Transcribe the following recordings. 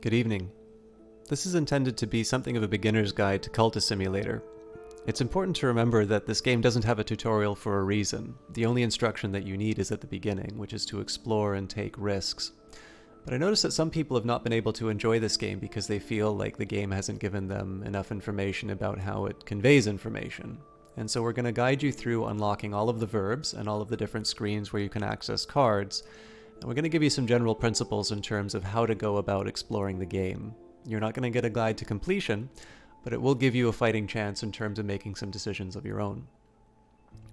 Good evening. This is intended to be something of a beginner's guide to Cultist Simulator. It's important to remember that this game doesn't have a tutorial for a reason. The only instruction that you need is at the beginning, which is to explore and take risks. But I noticed that some people have not been able to enjoy this game because they feel like the game hasn't given them enough information about how it conveys information. And so we're going to guide you through unlocking all of the verbs and all of the different screens where you can access cards. And we're going to give you some general principles in terms of how to go about exploring the game. You're not going to get a guide to completion, but it will give you a fighting chance in terms of making some decisions of your own.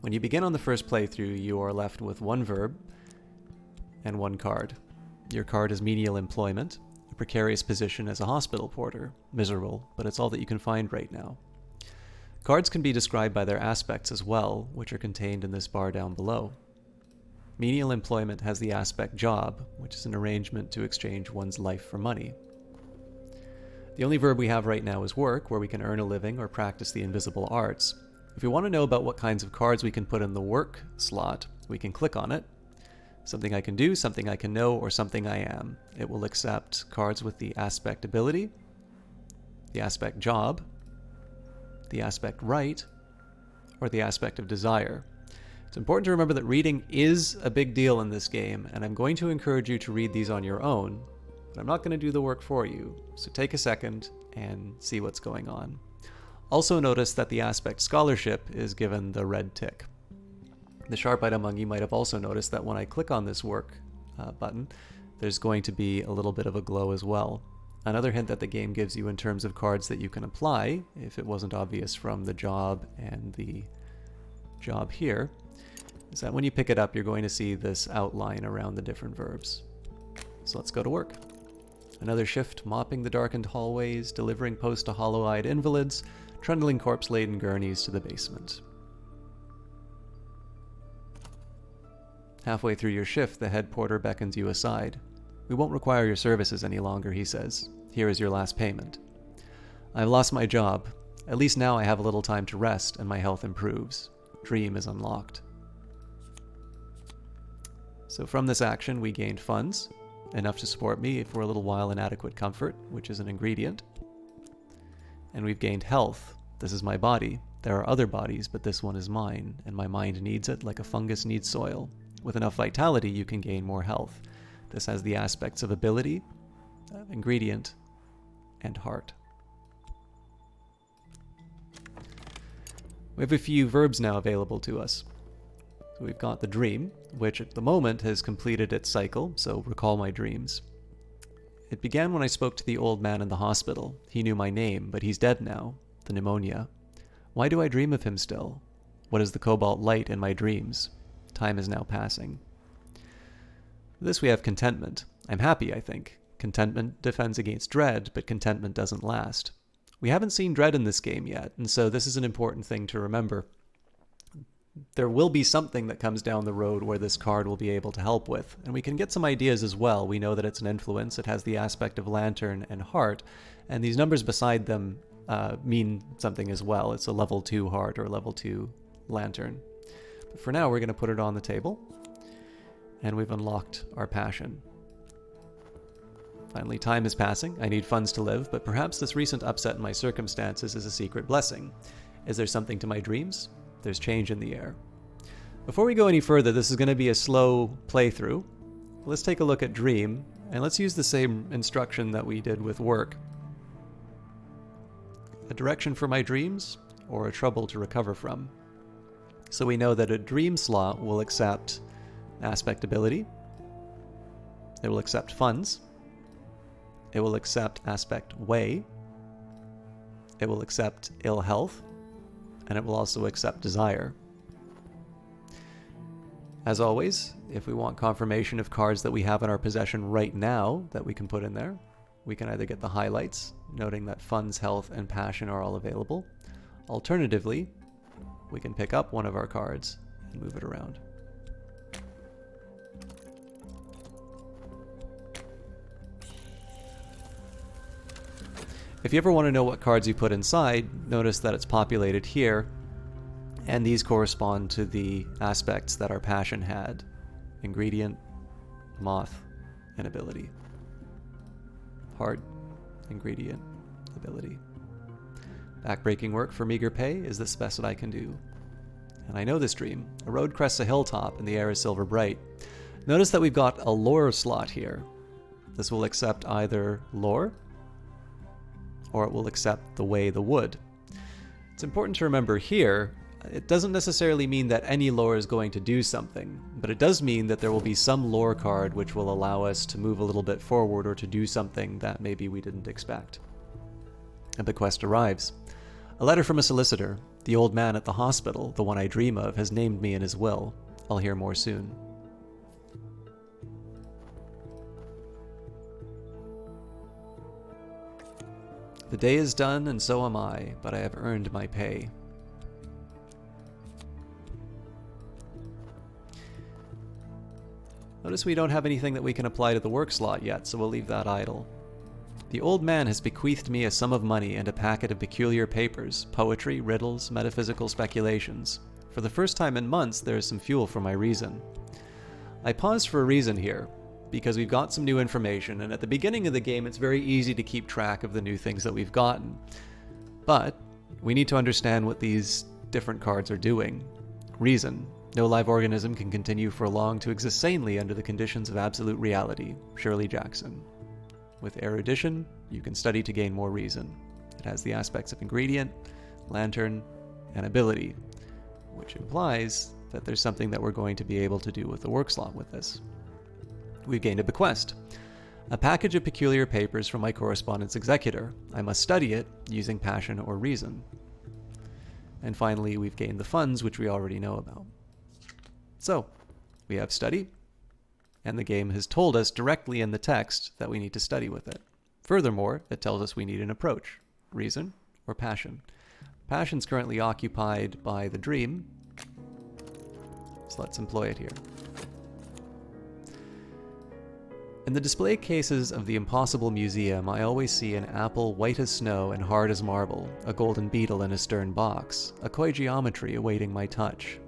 When you begin on the first playthrough, you are left with one verb and one card. Your card is menial employment, a precarious position as a hospital porter. Miserable, but it's all that you can find right now. Cards can be described by their aspects as well, which are contained in this bar down below. Menial employment has the aspect job, which is an arrangement to exchange one's life for money. The only verb we have right now is work, where we can earn a living or practice the invisible arts. If we want to know about what kinds of cards we can put in the work slot, we can click on it. Something I can do, something I can know, or something I am. It will accept cards with the aspect ability, the aspect job, the aspect right, or the aspect of desire. It's important to remember that reading is a big deal in this game, and I'm going to encourage you to read these on your own, but I'm not going to do the work for you, so take a second and see what's going on. Also notice that the aspect scholarship is given the red tick. The sharp-eyed among you might have also noticed that when I click on this work button, there's going to be a little bit of a glow as well. Another hint that the game gives you in terms of cards that you can apply, if it wasn't obvious from the job and the job here, is that when you pick it up, you're going to see this outline around the different verbs. So let's go to work. Another shift, mopping the darkened hallways, delivering post to hollow-eyed invalids, trundling corpse-laden gurneys to the basement. Halfway through your shift, the head porter beckons you aside. "We won't require your services any longer," he says. "Here is your last payment." "I've lost my job. At least now I have a little time to rest and my health improves. Dream is unlocked." So from this action, we gained funds, enough to support me for a little while in adequate comfort, which is an ingredient. And we've gained health. This is my body. There are other bodies, but this one is mine, and my mind needs it like a fungus needs soil. With enough vitality, you can gain more health. This has the aspects of ability, ingredient, and heart. We have a few verbs now available to us. So we've got the dream, which at the moment has completed its cycle, so recall my dreams. It began when I spoke to the old man in the hospital. He knew my name, but he's dead now. The pneumonia. Why do I dream of him still? What is the cobalt light in my dreams? Time is now passing. For this we have contentment. I'm happy, I think. Contentment defends against dread, but contentment doesn't last. We haven't seen dread in this game yet, and so this is an important thing to remember. There will be something that comes down the road where this card will be able to help with, and we can get some ideas as well. We know that it's an influence, it has the aspect of lantern and heart, and these numbers beside them mean something as well. It's a level 2 heart or level 2 lantern. But for now, we're going to put it on the table, and we've unlocked our passion. Finally, time is passing. I need funds to live, but perhaps this recent upset in my circumstances is a secret blessing. Is there something to my dreams? There's change in the air. Before we go any further, this is going to be a slow playthrough. Let's take a look at dream, and let's use the same instruction that we did with work. A direction for my dreams, or a trouble to recover from. So we know that a dream slot will accept aspect ability, it will accept funds, it will accept aspect way, it will accept ill health, and it will also accept desire. As always, if we want confirmation of cards that we have in our possession right now that we can put in there, we can either get the highlights, noting that funds, health, and passion are all available. Alternatively, we can pick up one of our cards and move it around. If you ever want to know what cards you put inside, notice that it's populated here, and these correspond to the aspects that our passion had. Ingredient, moth, and ability. Heart, ingredient, ability. Backbreaking work for meager pay is the best that I can do. And I know this dream. A road crests a hilltop and the air is silver bright. Notice that we've got a lore slot here. This will accept either lore, or it will accept the way the wood. It's important to remember here, it doesn't necessarily mean that any lore is going to do something, but it does mean that there will be some lore card which will allow us to move a little bit forward or to do something that maybe we didn't expect. And the quest arrives. A letter from a solicitor. The old man at the hospital, the one I dream of, has named me in his will. I'll hear more soon. The day is done, and so am I, but I have earned my pay. Notice we don't have anything that we can apply to the work slot yet, so we'll leave that idle. The old man has bequeathed me a sum of money and a packet of peculiar papers, poetry, riddles, metaphysical speculations. For the first time in months, there is some fuel for my reason. I pause for a reason here, because we've got some new information, and at the beginning of the game it's very easy to keep track of the new things that we've gotten. But we need to understand what these different cards are doing. Reason. No live organism can continue for long to exist sanely under the conditions of absolute reality. Shirley Jackson. With erudition, you can study to gain more reason. It has the aspects of ingredient, lantern, and ability, which implies that there's something that we're going to be able to do with the work slot with this. We've gained a bequest. A package of peculiar papers from my correspondence executor. I must study it using passion or reason. And finally, we've gained the funds, which we already know about. So, we have study, and the game has told us directly in the text that we need to study with it. Furthermore, it tells us we need an approach, reason, or passion. Passion's currently occupied by the dream, so let's employ it here. In the display cases of the Impossible Museum, I always see an apple white as snow and hard as marble, a golden beetle in a stern box, a koi geometry awaiting my touch,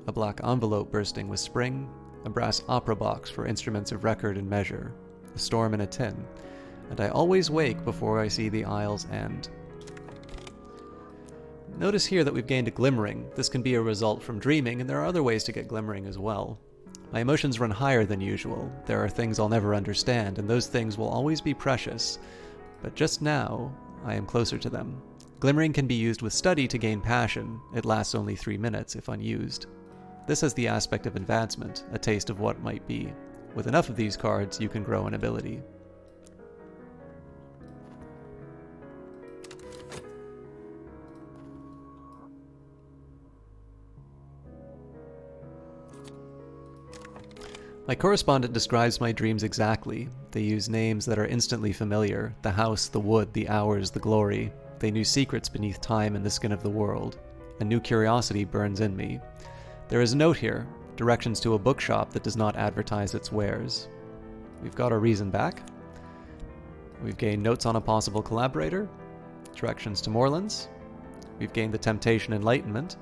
a black envelope bursting with spring, a brass opera box for instruments of record and measure, a storm in a tin, and I always wake before I see the aisle's end. Notice here that we've gained a glimmering. This can be a result from dreaming, and there are other ways to get glimmering as well. My emotions run higher than usual. There are things I'll never understand, and those things will always be precious. But just now, I am closer to them. Glimmering can be used with study to gain passion. It lasts only 3 minutes if unused. This has the aspect of advancement, a taste of what might be. With enough of these cards, you can grow an ability. My correspondent describes my dreams exactly. They use names that are instantly familiar: the house, the wood, the hours, the glory. They knew secrets beneath time and the skin of the world. A new curiosity burns in me. There is a note here, directions to a bookshop that does not advertise its wares. We've got our reason back. We've gained notes on a possible collaborator, directions to Moorlands. We've gained the temptation enlightenment.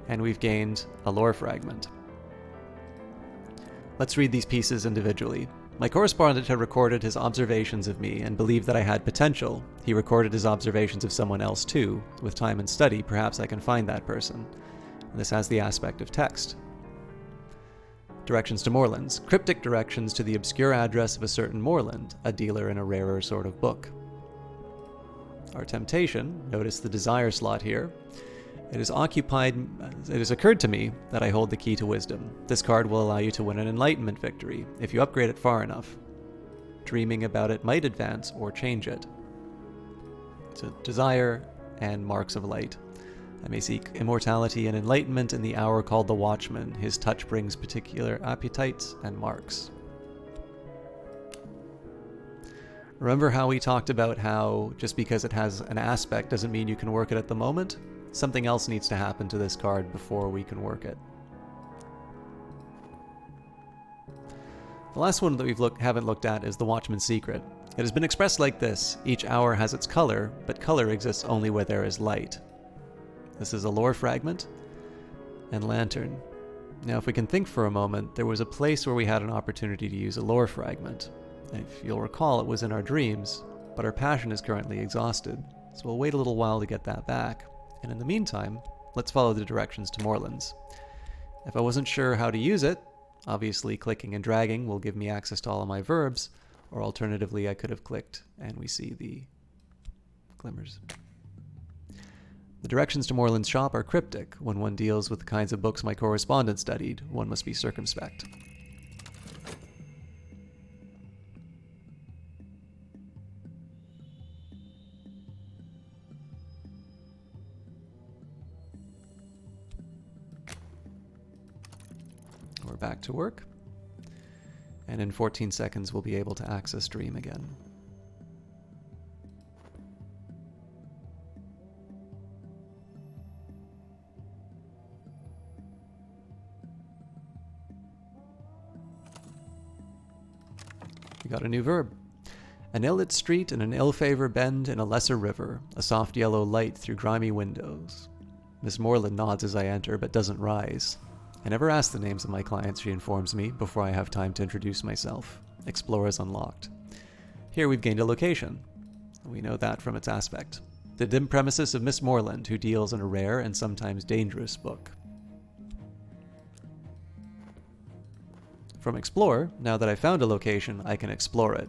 And we've gained a lore fragment. Let's read these pieces individually. My correspondent had recorded his observations of me and believed that I had potential. He recorded his observations of someone else too. With time and study, perhaps I can find that person. And this has the aspect of text. Directions to Moorlands. Cryptic directions to the obscure address of a certain Moorland, a dealer in a rarer sort of book. Our temptation, notice the desire slot here. It has occurred to me that I hold the key to wisdom. This card will allow you to win an enlightenment victory, if you upgrade it far enough. Dreaming about it might advance or change it. So desire and marks of light. I may seek immortality and enlightenment in the hour called the Watchman. His touch brings particular appetites and marks. Remember how we talked about how just because it has an aspect doesn't mean you can work it at the moment? Something else needs to happen to this card before we can work it. The last one that we haven't looked at is the Watchmen Secret. It has been expressed like this: each hour has its color, but color exists only where there is light. This is a lore fragment and lantern. Now if we can think for a moment, there was a place where we had an opportunity to use a lore fragment. If you'll recall, it was in our dreams, but our passion is currently exhausted, so we'll wait a little while to get that back. And in the meantime, let's follow the directions to Moorlands. If I wasn't sure how to use it, obviously clicking and dragging will give me access to all of my verbs, or alternatively I could have clicked and we see the glimmers. The directions to Moorland's shop are cryptic. When one deals with the kinds of books my correspondent studied, one must be circumspect. We're back to work, and in 14 seconds we'll be able to access Dream again. We got a new verb. An ill-lit street and an ill-favor bend in a lesser river, a soft yellow light through grimy windows. Miss Moorland nods as I enter, but doesn't rise. I never ask the names of my clients, she informs me, before I have time to introduce myself. Explore is unlocked. Here we've gained a location. We know that from its aspect. The dim premises of Miss Moorland, who deals in a rare and sometimes dangerous book. From Explore, now that I've found a location, I can explore it.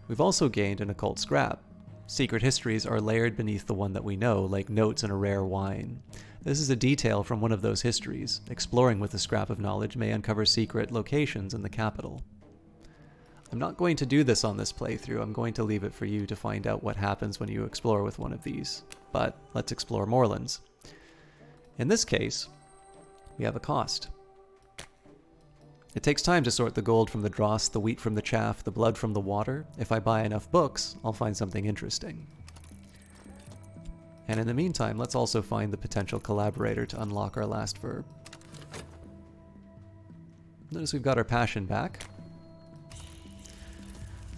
We've also gained an occult scrap. Secret histories are layered beneath the one that we know, like notes in a rare wine. This is a detail from one of those histories. Exploring with a scrap of knowledge may uncover secret locations in the capital. I'm not going to do this on this playthrough. I'm going to leave it for you to find out what happens when you explore with one of these. But let's explore Moorlands. In this case, we have a cost. It takes time to sort the gold from the dross, the wheat from the chaff, the blood from the water. If I buy enough books, I'll find something interesting. And in the meantime, let's also find the potential collaborator to unlock our last verb. Notice we've got our passion back.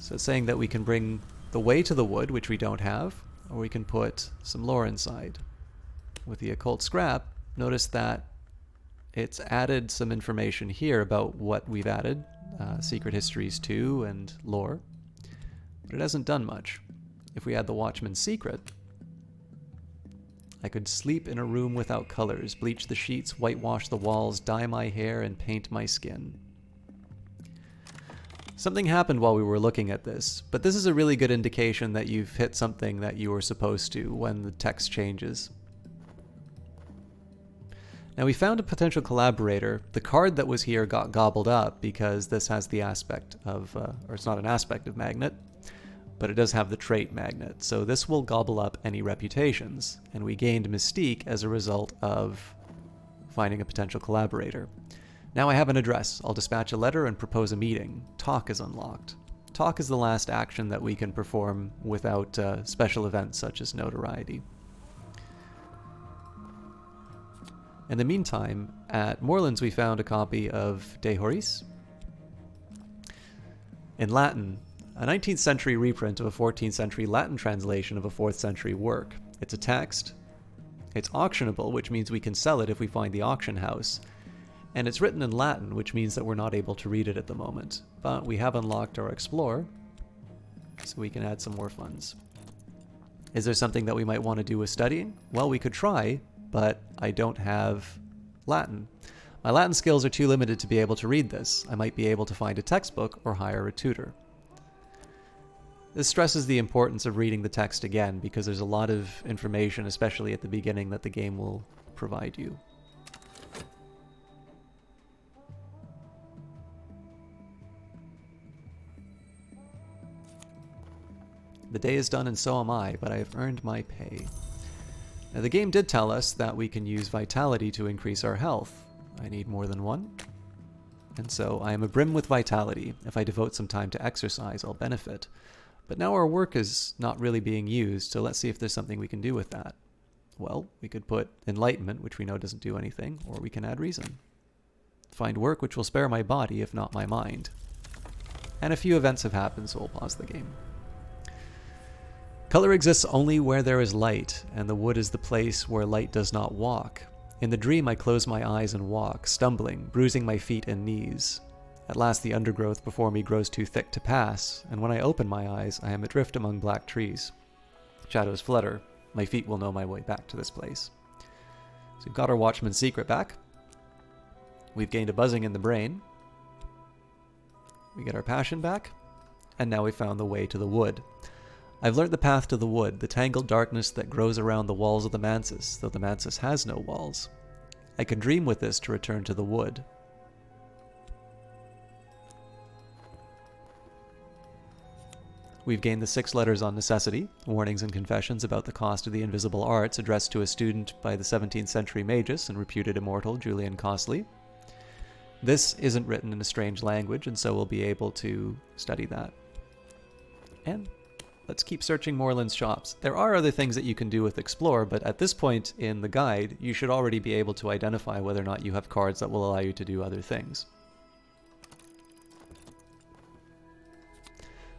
So it's saying that we can bring the way to the wood, which we don't have, or we can put some lore inside. With the occult scrap, notice that it's added some information here about what we've added, secret histories 2 and lore, but it hasn't done much. If we add the Watchmen Secret, I could sleep in a room without colors, bleach the sheets, whitewash the walls, dye my hair, and paint my skin. Something happened while we were looking at this, but this is a really good indication that you've hit something that you were supposed to when the text changes. Now we found a potential collaborator. The card that was here got gobbled up because this has the aspect of, or it's not an aspect of magnet, but it does have the trait magnet. So this will gobble up any reputations, and we gained mystique as a result of finding a potential collaborator. Now I have an address. I'll dispatch a letter and propose a meeting. Talk is unlocked. Talk is the last action that we can perform without special events such as notoriety. In the meantime, at Moorlands we found a copy of De Horis in Latin, a 19th century reprint of a 14th century Latin translation of a 4th century work. It's a text, it's auctionable, which means we can sell it if we find the auction house, and it's written in Latin, which means that we're not able to read it at the moment. But we have unlocked our Explore, so we can add some more funds. Is there something that we might want to do with studying? Well, we could try, but I don't have Latin. My Latin skills are too limited to be able to read this. I might be able to find a textbook or hire a tutor. This stresses the importance of reading the text again, because there's a lot of information, especially at the beginning, that the game will provide you. The day is done and so am I, but I have earned my pay. Now, the game did tell us that we can use vitality to increase our health. I need more than one. And so I am abrim with vitality. If I devote some time to exercise, I'll benefit. But now our work is not really being used, so let's see if there's something we can do with that. Well, we could put enlightenment, which we know doesn't do anything, or we can add reason. Find work which will spare my body, if not my mind. And a few events have happened, so we'll pause the game. Color exists only where there is light, and the wood is the place where light does not walk. In the dream I close my eyes and walk, stumbling, bruising my feet and knees. At last the undergrowth before me grows too thick to pass, and when I open my eyes, I am adrift among black trees. Shadows flutter. My feet will know my way back to this place. So we've got our Watchmen Secret back. We've gained a buzzing in the brain. We get our passion back. And now we've found the way to the wood. I've learnt the path to the wood, the tangled darkness that grows around the walls of the mansus, though the mansus has no walls. I can dream with this to return to the wood. We've gained the 6 letters on necessity, warnings and confessions about the cost of the invisible arts addressed to a student by the 17th century magus and reputed immortal Julian Costley. This isn't written in a strange language, and so we'll be able to study that. And let's keep searching Moreland's shops. There are other things that you can do with Explore, but at this point in the guide, you should already be able to identify whether or not you have cards that will allow you to do other things.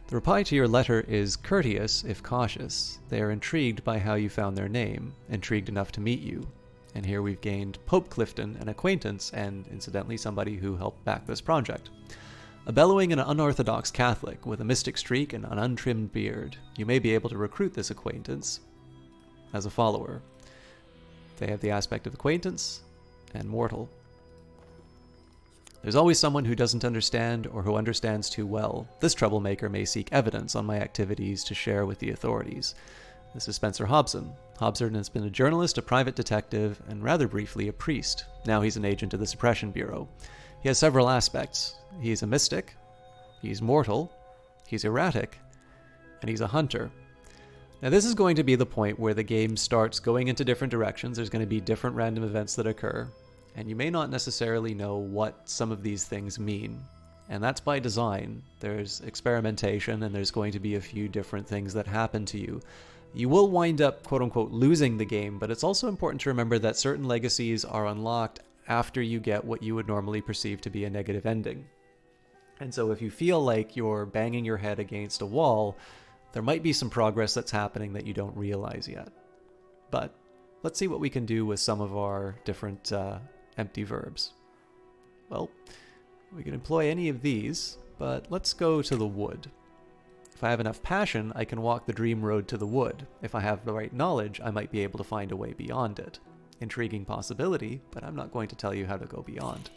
The reply to your letter is courteous, if cautious. They are intrigued by how you found their name, intrigued enough to meet you. And here we've gained Pope Clifton, an acquaintance, and incidentally somebody who helped back this project. A bellowing and unorthodox Catholic with a mystic streak and an untrimmed beard. You may be able to recruit this acquaintance as a follower. They have the aspect of acquaintance and mortal. There's always someone who doesn't understand or who understands too well. This troublemaker may seek evidence on my activities to share with the authorities. This is Spencer Hobson. Hobson has been a journalist, a private detective, and rather briefly a priest. Now he's an agent of the Suppression Bureau. He has several aspects. He's a mystic, he's mortal, he's erratic, and he's a hunter. Now this is going to be the point where the game starts going into different directions. There's going to be different random events that occur. And you may not necessarily know what some of these things mean. And that's by design. There's experimentation, and there's going to be a few different things that happen to you. You will wind up, quote-unquote, losing the game, but it's also important to remember that certain legacies are unlocked after you get what you would normally perceive to be a negative ending. And so if you feel like you're banging your head against a wall, there might be some progress that's happening that you don't realize yet. But let's see what we can do with some of our different empty verbs. Well, we can employ any of these, but let's go to the wood. If I have enough passion, I can walk the dream road to the wood. If I have the right knowledge, I might be able to find a way beyond it. Intriguing possibility, but I'm not going to tell you how to go beyond.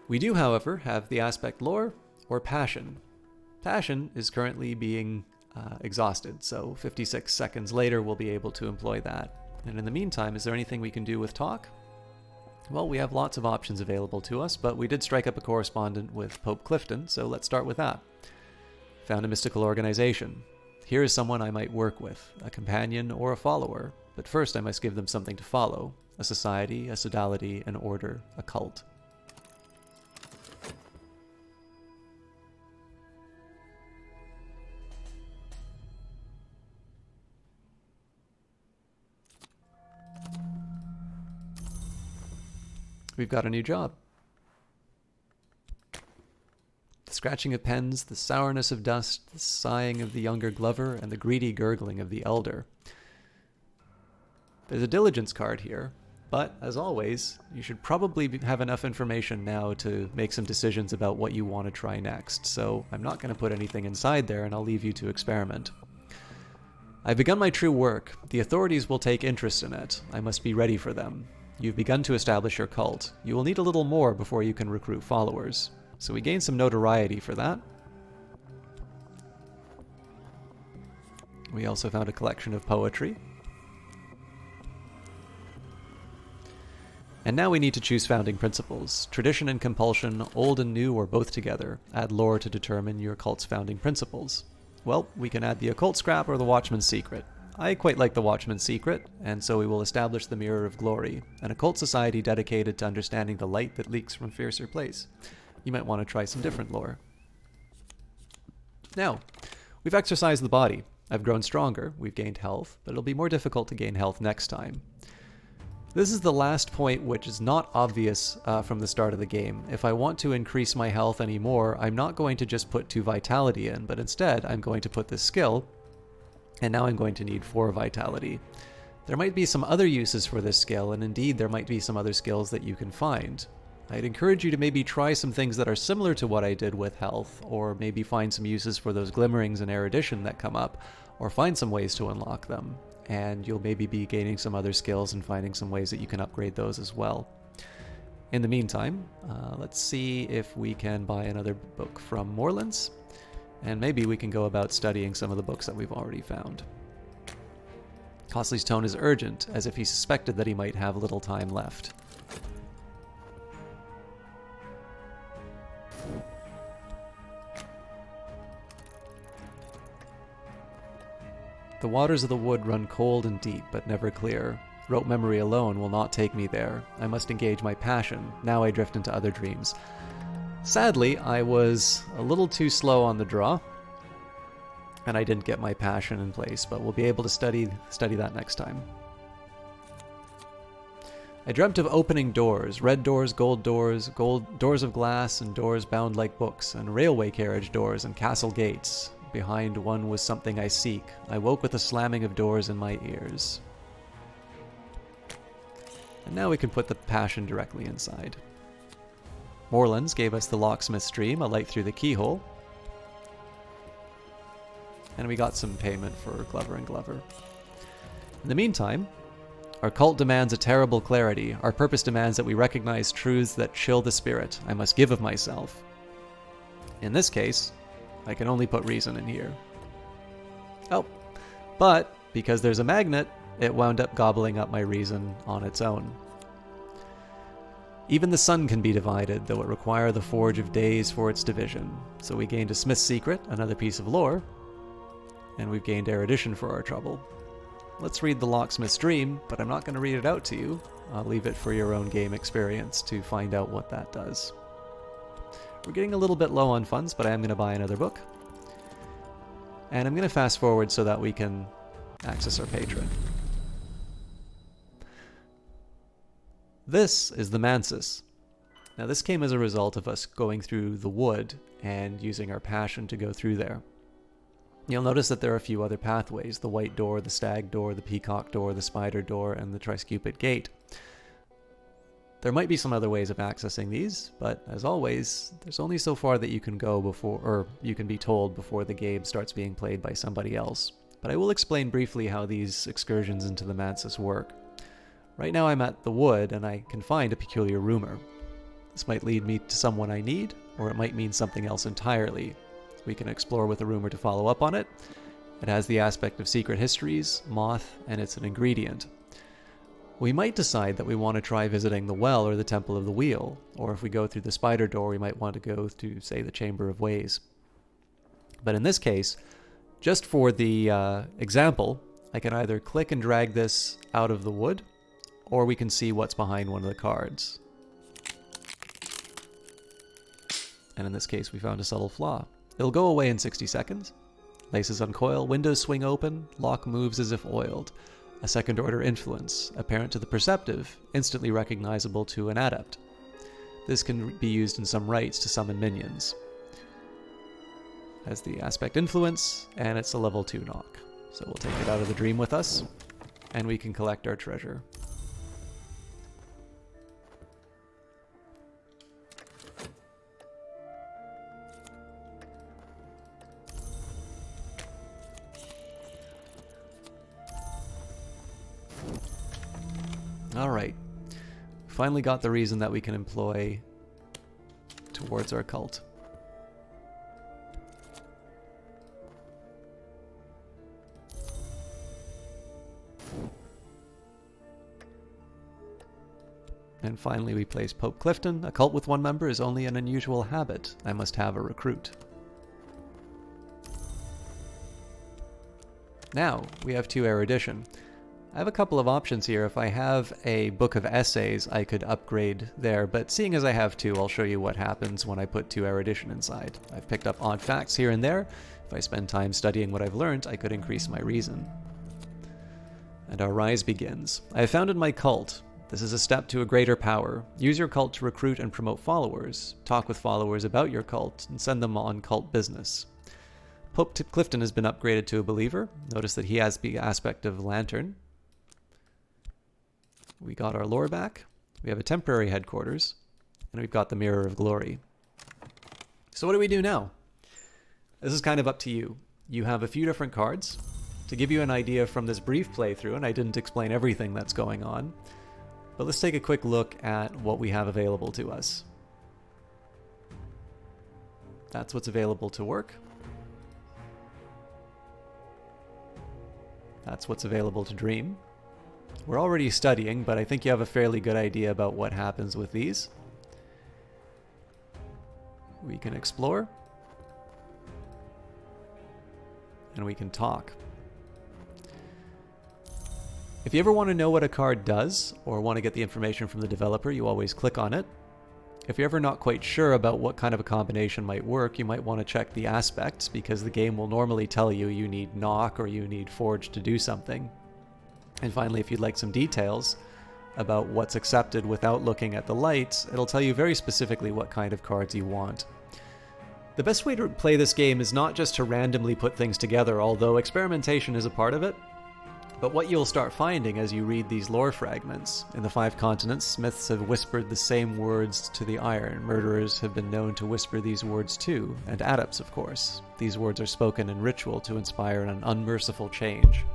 We do, however, have the aspect lore or passion. Passion is currently being exhausted, so 56 seconds later we'll be able to employ that. And in the meantime, is there anything we can do with talk? Well, we have lots of options available to us, but we did strike up a correspondent with Pope Clifton, so let's start with that. Found a mystical organization. Here is someone I might work with, a companion or a follower, but first I must give them something to follow. A society, a sodality, an order, a cult. We've got a new job. The scratching of pens, the sourness of dust, the sighing of the younger Glover, and the greedy gurgling of the elder. There's a diligence card here, but as always, you should probably have enough information now to make some decisions about what you want to try next, so I'm not going to put anything inside there and I'll leave you to experiment. I've begun my true work. The authorities will take interest in it. I must be ready for them. You've begun to establish your cult. You will need a little more before you can recruit followers. So we gain some notoriety for that. We also found a collection of poetry. And now we need to choose founding principles. Tradition and compulsion, old and new, or both together. Add lore to determine your cult's founding principles. Well, we can add the occult scrap or the Watchman Secret. I quite like the Watchman Secret, and so we will establish the Mirror of Glory, an occult society dedicated to understanding the light that leaks from Fiercer Place. You might want to try some different lore. Now, we've exercised the body. I've grown stronger, we've gained health, but it'll be more difficult to gain health next time. This is the last point which is not obvious from the start of the game. If I want to increase my health anymore, I'm not going to just put 2 vitality in, but instead I'm going to put this skill, and now I'm going to need 4 vitality. There might be some other uses for this skill, and indeed there might be some other skills that you can find. I'd encourage you to maybe try some things that are similar to what I did with health, or maybe find some uses for those glimmerings and erudition that come up, or find some ways to unlock them. And you'll maybe be gaining some other skills and finding some ways that you can upgrade those as well. In the meantime, let's see if we can buy another book from Moorlands, and maybe we can go about studying some of the books that we've already found. Costley's tone is urgent, as if he suspected that he might have little time left. The waters of the wood run cold and deep, but never clear. Rote memory alone will not take me there. I must engage my passion. Now I drift into other dreams. Sadly, I was a little too slow on the draw, and I didn't get my passion in place, but we'll be able to study that next time. I dreamt of opening doors, red doors, gold doors of glass, and doors bound like books, and railway carriage doors and castle gates. Behind one was something I seek. I woke with the slamming of doors in my ears. And now we can put the passion directly inside. Moorlands gave us the locksmith's dream, a light through the keyhole. And we got some payment for Glover and Glover. In the meantime, our cult demands a terrible clarity. Our purpose demands that we recognize truths that chill the spirit. I must give of myself. In this case, I can only put reason in here. Oh, but because there's a magnet, it wound up gobbling up my reason on its own. Even the sun can be divided, though it require the forge of days for its division. So we gained a smith's secret, another piece of lore, and we've gained erudition for our trouble. Let's read the locksmith's dream, but I'm not going to read it out to you. I'll leave it for your own game experience to find out what that does. We're getting a little bit low on funds, but I am going to buy another book. And I'm going to fast forward so that we can access our patron. This is the mansus. Now this came as a result of us going through the wood and using our passion to go through there. You'll notice that there are a few other pathways: the white door, the stag door, the peacock door, the spider door, and the triscupid gate. There might be some other ways of accessing these, but as always, there's only so far that you can go before, or you can be told before the game starts being played by somebody else. But I will explain briefly how these excursions into the mansus work. Right now I'm at the wood, and I can find a peculiar rumor. This might lead me to someone I need, or it might mean something else entirely. We can explore with a rumor to follow up on it. It has the aspect of secret histories, moth, and it's an ingredient. We might decide that we want to try visiting the well or the Temple of the Wheel, or if we go through the spider door, we might want to go to, say, the Chamber of Ways. But in this case, just for the example, I can either click and drag this out of the wood, or we can see what's behind one of the cards. And in this case, we found a subtle flaw. It'll go away in 60 seconds. Laces uncoil, windows swing open, lock moves as if oiled. A second-order influence, apparent to the perceptive, instantly recognizable to an adept. This can be used in some rites to summon minions. Has the aspect influence, and it's a level 2 knock. So we'll take it out of the dream with us, and we can collect our treasure. Alright, finally got the reason that we can employ towards our cult. And finally we place Pope Clifton. A cult with one member is only an unusual habit. I must have a recruit. Now, we have 2 erudition. I have a couple of options here. If I have a book of essays, I could upgrade there, but seeing as I have 2, I'll show you what happens when I put 2 erudition inside. I've picked up odd facts here and there. If I spend time studying what I've learned, I could increase my reason. And our rise begins. I have founded my cult. This is a step to a greater power. Use your cult to recruit and promote followers. Talk with followers about your cult, and send them on cult business. Pope Clifton has been upgraded to a believer. Notice that he has the aspect of lantern. We got our lore back. We have a temporary headquarters. And we've got the Mirror of Glory. So what do we do now? This is kind of up to you. You have a few different cards. To give you an idea from this brief playthrough, and I didn't explain everything that's going on, but let's take a quick look at what we have available to us. That's what's available to work. That's what's available to dream. We're already studying, but I think you have a fairly good idea about what happens with these. We can explore. And we can talk. If you ever want to know what a card does, or want to get the information from the developer, you always click on it. If you're ever not quite sure about what kind of a combination might work, you might want to check the aspects, because the game will normally tell you you need knock or you need forge to do something. And finally, if you'd like some details about what's accepted without looking at the lights, it'll tell you very specifically what kind of cards you want. The best way to play this game is not just to randomly put things together, although experimentation is a part of it. But what you'll start finding as you read these lore fragments: in the 5 continents, smiths have whispered the same words to the iron. Murderers have been known to whisper these words too, and adepts, of course. These words are spoken in ritual to inspire an unmerciful change.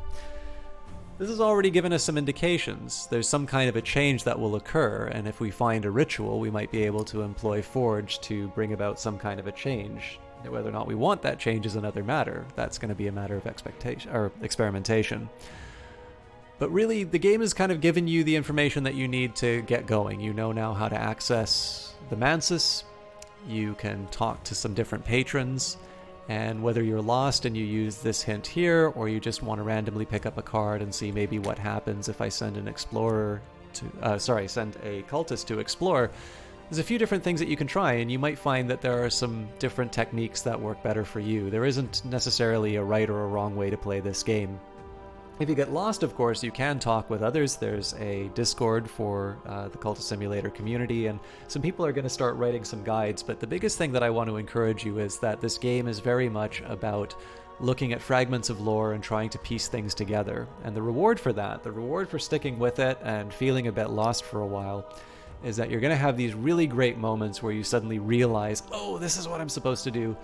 This has already given us some indications. There's some kind of a change that will occur, and if we find a ritual, we might be able to employ forge to bring about some kind of a change. Whether or not we want that change is another matter. That's going to be a matter of experimentation. But really, the game has kind of given you the information that you need to get going. You know now how to access the mansus. You can talk to some different patrons. And whether you're lost and you use this hint here, or you just want to randomly pick up a card and see maybe what happens if I send an explorer to, send a cultist to explore, there's a few different things that you can try, and you might find that there are some different techniques that work better for you. There isn't necessarily a right or a wrong way to play this game. If you get lost, of course, you can talk with others. There's a Discord for the Cultist Simulator community, and some people are going to start writing some guides, but the biggest thing that I want to encourage you is that this game is very much about looking at fragments of lore and trying to piece things together. And the reward for that, the reward for sticking with it and feeling a bit lost for a while, is that you're going to have these really great moments where you suddenly realize, oh, this is what I'm supposed to do.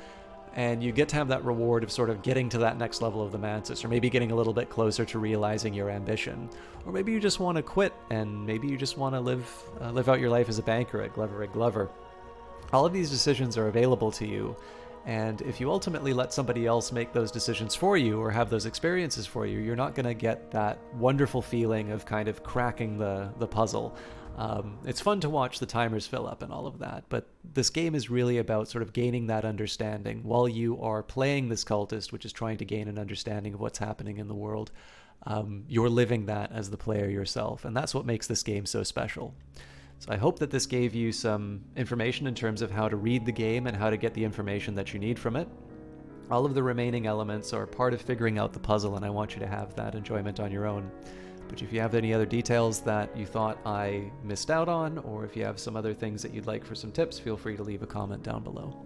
And you get to have that reward of sort of getting to that next level of the mansus, or maybe getting a little bit closer to realizing your ambition. Or maybe you just want to quit, and maybe you just want to live out your life as a banker at Glover & Glover. All of these decisions are available to you, and if you ultimately let somebody else make those decisions for you or have those experiences for you, you're not going to get that wonderful feeling of kind of cracking the puzzle. It's fun to watch the timers fill up and all of that, but this game is really about sort of gaining that understanding while you are playing this cultist, which is trying to gain an understanding of what's happening in the world. You're living that as the player yourself, and that's what makes this game so special. So I hope that this gave you some information in terms of how to read the game and how to get the information that you need from it. All of the remaining elements are part of figuring out the puzzle, and I want you to have that enjoyment on your own. But if you have any other details that you thought I missed out on, or if you have some other things that you'd like for some tips, feel free to leave a comment down below.